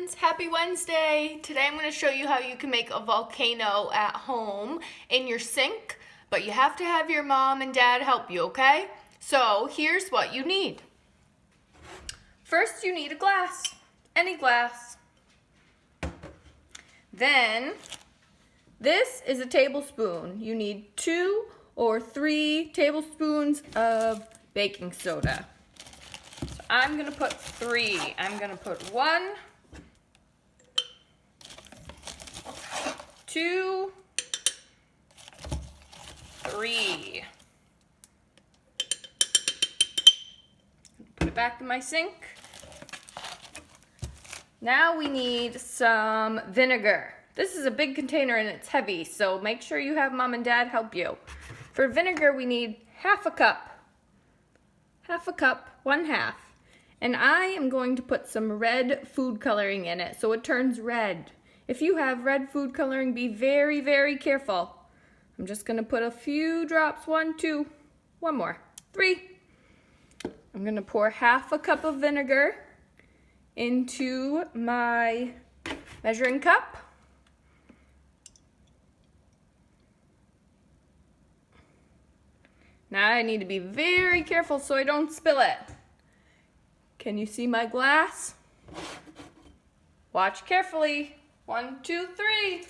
friends, happy Wednesday. Today I'm going to show you how you can make a volcano at home in your sink, but you have to have your mom and dad help you, okay? So here's what you need. First you need a glass, any glass. Then this is a tablespoon. You need 2 or 3 tablespoons of baking soda. So I'm gonna put 3. I'm gonna put 1, 2, 3. Put it back in my sink. Now we need some vinegar. This is a big container and it's heavy, so make sure you have mom and dad help you. For vinegar, we need half a cup. Half a cup, 1/2. And I am going to put some red food coloring in it so it turns red. If you have red food coloring, be very, very careful. I'm just going to put a few drops, 1, 2, 1 more, 3. I'm going to pour half a cup of vinegar into my measuring cup. Now I need to be very careful so I don't spill it. Can you see my glass? Watch carefully. 1, 2, 3.